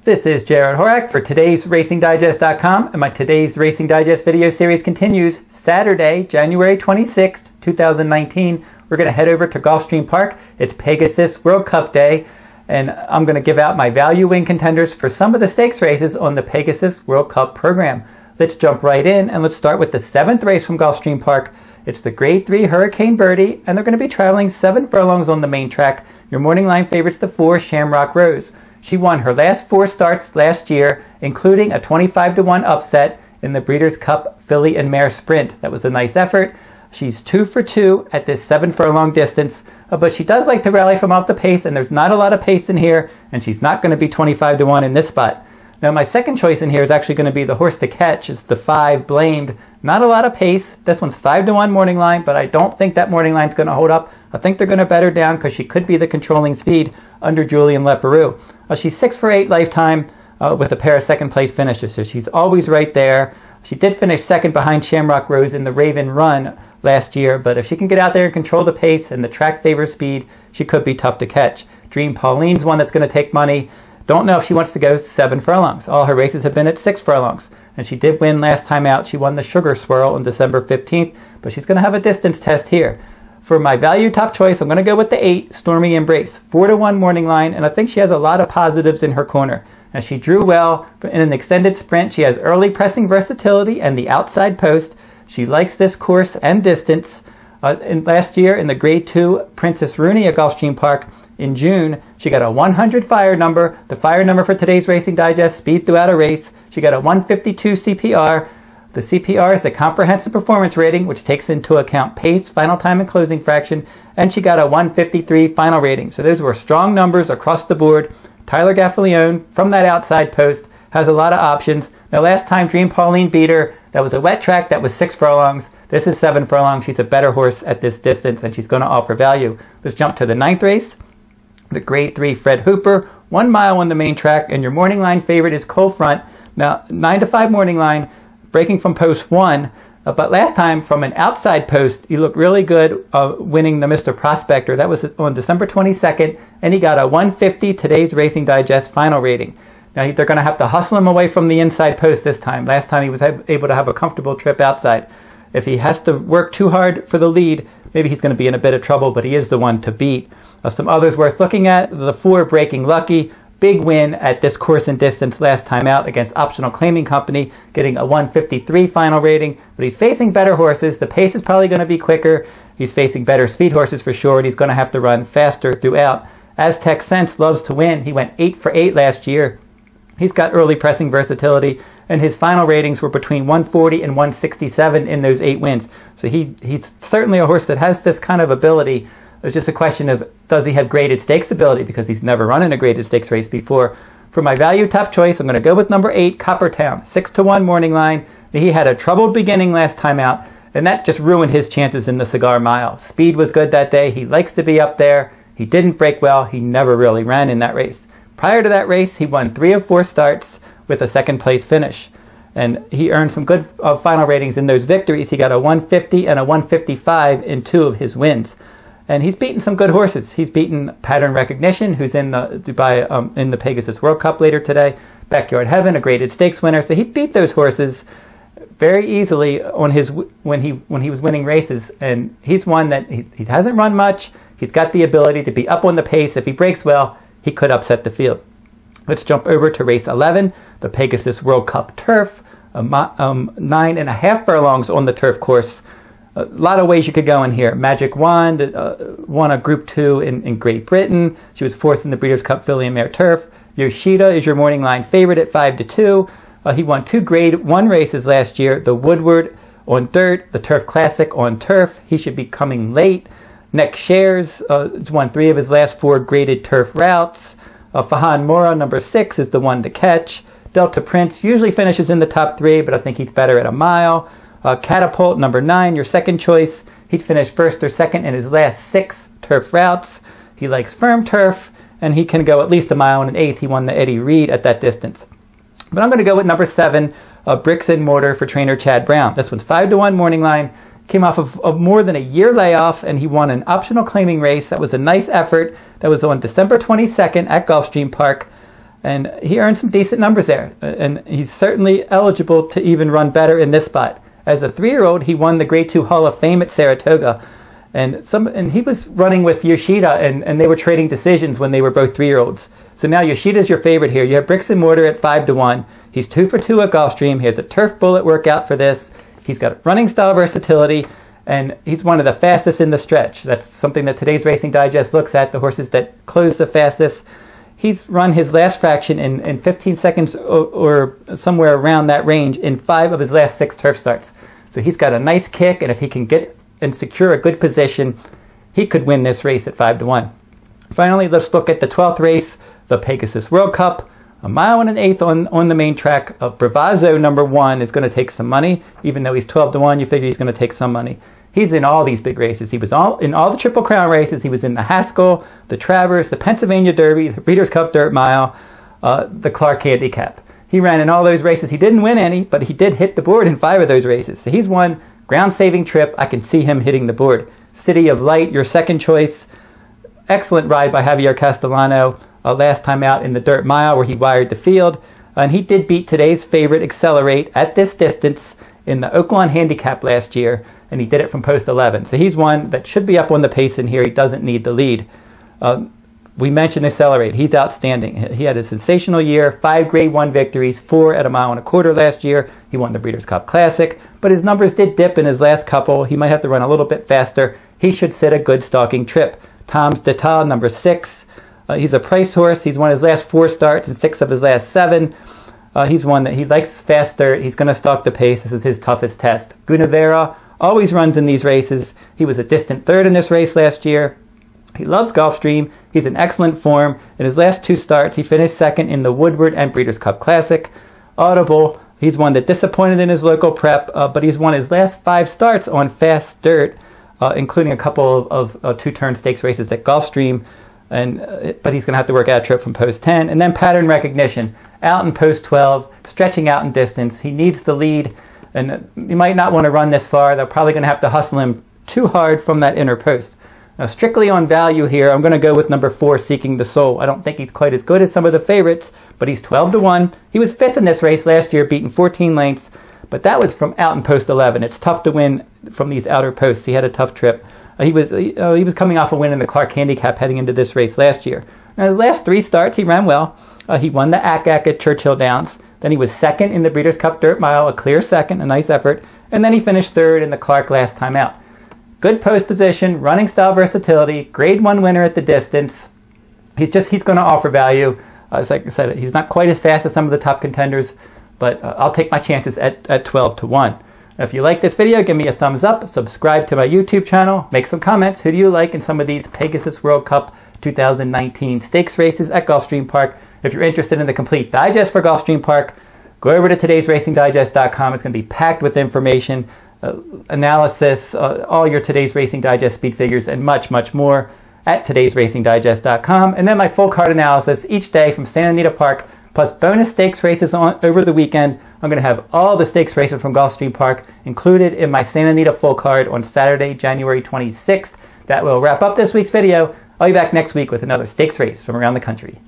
This is Jared Horak for today's RacingDigest.com, and my Today's Racing Digest video series continues Saturday, January 26th, 2019. We're going to head over to Gulfstream Park. It's Pegasus World Cup Day, and I'm going to give out my value win contenders for some of the stakes races on the Pegasus World Cup program. Let's jump right in, and let's start with the 7th race from Gulfstream Park. It's the Grade 3 Hurricane Birdie, and they're going to be traveling 7 furlongs on the main track. Your morning line favorite's the 4 Shamrock Rose. She won her last 4 starts last year, including a 25-1 upset in the Breeders' Cup Filly and Mare Sprint. That was a nice effort. She's 2 for 2 at this 7 furlong distance, but she does like to rally from off the pace, and there's not a lot of pace in here, and she's not going to be 25-1 in this spot. Now, my second choice in here is actually going to be the horse to catch. It's the 5 Blamed. Not a lot of pace. This one's 5-1 morning line, but I don't think that morning line's going to hold up. I think they're going to bet her down because she could be the controlling speed under Julian Leparoux. She's 6 for 8 lifetime with a pair of second place finishes, so she's always right there. She did finish second behind Shamrock Rose in the Raven Run last year, but if she can get out there and control the pace and the track favors speed, she could be tough to catch. Dream Pauline's one that's going to take money. Don't know if she wants to go 7 furlongs. All her races have been at 6 furlongs. And she did win last time out. She won the Sugar Swirl on December 15th, but she's going to have a distance test here. For my value top choice, I'm going to go with the 8, Stormy Embrace. 4-1 morning line, and I think she has a lot of positives in her corner. Now, she drew well in an extended sprint. She has early pressing versatility and the outside post. She likes this course and distance. Last year in the Grade 2 Princess Rooney at Gulfstream Park, in June, she got a 100 fire number. The fire number for today's Racing Digest, speed throughout a race. She got a 152 CPR. The CPR is the comprehensive performance rating, which takes into account pace, final time, and closing fraction. And she got a 153 final rating. So those were strong numbers across the board. Tyler Gaffalione, from that outside post, has a lot of options. Now, last time Dream Pauline beat her, that was a wet track. That was 6 furlongs. This is 7 furlongs. She's a better horse at this distance, and she's going to offer value. Let's jump to the 9th race. The Grade 3 Fred Hooper, 1 mile on the main track, and your morning line favorite is Cold Front. Now, 9 to 5 morning line, breaking from post 1, but last time from an outside post, he looked really good winning the Mr. Prospector. That was on December 22nd, and he got a 150 today's Racing Digest final rating. Now, they're going to have to hustle him away from the inside post this time. Last time he was able to have a comfortable trip outside. If he has to work too hard for the lead, maybe he's going to be in a bit of trouble, but he is the one to beat. Some others worth looking at, the 4 Breaking Lucky, big win at this course and distance last time out against Optional Claiming Company, getting a 153 final rating, but he's facing better horses. The pace is probably going to be quicker. He's facing better speed horses for sure, and he's going to have to run faster throughout. Aztec Sense loves to win. He went 8 for 8 last year. He's got early pressing versatility, and his final ratings were between 140 and 167 in those 8 wins. So he's certainly a horse that has this kind of ability. It's just a question of, does he have graded stakes ability, because he's never run in a graded stakes race before. For my value top choice, I'm going to go with number 8, Coppertown, 6-1 morning line. He had a troubled beginning last time out, and that just ruined his chances in the Cigar Mile. Speed was good that day. He likes to be up there. He didn't break well. He never really ran in that race. Prior to that race, he won 3 of 4 starts with a second place finish. And he earned some good final ratings in those victories. He got a 150 and a 155 in 2 of his wins. And he's beaten some good horses. He's beaten Pattern Recognition, who's in the Dubai in the Pegasus World Cup later today. Backyard Heaven, a graded stakes winner. So he beat those horses very easily on his when he was winning races. And he's one that he hasn't run much. He's got the ability to be up on the pace. If he breaks well, he could upset the field. Let's jump over to race 11, the Pegasus World Cup Turf. 9.5 furlongs on the turf course. A lot of ways you could go in here. Magic Wand won a Group 2 in Great Britain. She was 4th in the Breeders' Cup Filly and Mare Turf. Yoshida is your morning line favorite at 5-2. He won 2 Grade 1 races last year. The Woodward on dirt, the Turf Classic on turf. He should be coming late. Next Shares has won 3 of his last 4 graded turf routes. Fahan Mora, number 6, is the one to catch. Delta Prince usually finishes in the top 3, but I think he's better at a mile. Catapult, number 9, your second choice. He's finished 1st or 2nd in his last 6 turf routes. He likes firm turf, and he can go at least a mile and an eighth. He won the Eddie Reed at that distance. But I'm going to go with number 7, Bricks and Mortar for trainer Chad Brown. This one's 5-1 morning line. Came off of more than a year layoff, and he won an optional claiming race. That was a nice effort. That was on December 22nd at Gulfstream Park. And he earned some decent numbers there. And he's certainly eligible to even run better in this spot. As a 3-year-old, he won the Grade 2 Hall of Fame at Saratoga. And he was running with Yoshida, and they were trading decisions when they were both 3-year-olds. So now Yoshida's your favorite here. You have Bricks and Mortar at 5-1. He's 2 for 2 at Gulfstream. He has a turf bullet workout for this. He's got running style versatility, and he's one of the fastest in the stretch. That's something that Today's Racing Digest looks at, the horses that close the fastest. He's run his last fraction in 15 seconds or somewhere around that range in 5 of his last 6 turf starts. So he's got a nice kick, and if he can get and secure a good position, he could win this race at 5-1. Finally, let's look at the 12th race, the Pegasus World Cup. 1 1/8 miles on the main track. Bravazzo number 1 is going to take some money. Even though he's 12-1, you figure he's going to take some money. He's in all these big races. He was in all the Triple Crown races. He was in the Haskell, the Travers, the Pennsylvania Derby, the Breeders' Cup Dirt Mile, the Clark Handicap. He ran in all those races. He didn't win any, but he did hit the board in 5 of those races. So he's won ground-saving trip. I can see him hitting the board. City of Light, your second choice. Excellent ride by Javier Castellano last time out in the Dirt Mile where he wired the field. And he did beat today's favorite Accelerate at this distance in the Oaklawn Handicap last year, and he did it from post 11. So he's one that should be up on the pace in here. He doesn't need the lead. We mentioned Accelerate. He's outstanding. He had a sensational year, 5 Grade 1 victories, 4 at 1 1/4 miles last year. He won the Breeders' Cup Classic, but his numbers did dip in his last couple. He might have to run a little bit faster. He should sit a good stalking trip. Tom's Detal, number 6. He's a price horse. He's won his last 4 starts and 6 of his last 7. He's one that he likes fast dirt. He's going to stalk the pace. This is his toughest test. Gunavera always runs in these races. He was a distant 3rd in this race last year. He loves Gulfstream. He's in excellent form. In his last 2 starts, he finished 2nd in the Woodward and Breeders' Cup Classic. Audible, he's one that disappointed in his local prep, but he's won his last 5 starts on fast dirt, including a couple of 2-turn stakes races at Gulfstream. But he's going to have to work out a trip from post 10. And then Pattern Recognition, out in post 12, stretching out in distance. He needs the lead, and you might not want to run this far. They're probably going to have to hustle him too hard from that inner post. Now, strictly on value here, I'm going to go with number 4, Seeking the Soul. I don't think he's quite as good as some of the favorites, but he's 12-1. He was 5th in this race last year, beating 14 lengths, but that was from out in post 11. It's tough to win from these outer posts. He had a tough trip. He was coming off a win in the Clark Handicap heading into this race last year. Now, his last 3 starts, he ran well. He won the ACAC at Churchill Downs. Then he was 2nd in the Breeders' Cup Dirt Mile, a clear 2nd, a nice effort. And then he finished 3rd in the Clark last time out. Good post position, running style versatility, Grade 1 winner at the distance. He's going to offer value. Like I said, he's not quite as fast as some of the top contenders, but I'll take my chances at 12-1. If you like this video, give me a thumbs up, subscribe to my YouTube channel, make some comments. Who do you like in some of these Pegasus World Cup 2019 stakes races at Gulfstream Park? If you're interested in the complete digest for Gulfstream Park, go over to todaysracingdigest.com. It's going to be packed with information, analysis, all your Today's Racing Digest speed figures, and much, much more at todaysracingdigest.com. And then my full card analysis each day from Santa Anita Park, plus bonus stakes races over the weekend. I'm going to have all the stakes races from Gulfstream Park included in my Santa Anita full card on Saturday, January 26th. That will wrap up this week's video. I'll be back next week with another stakes race from around the country.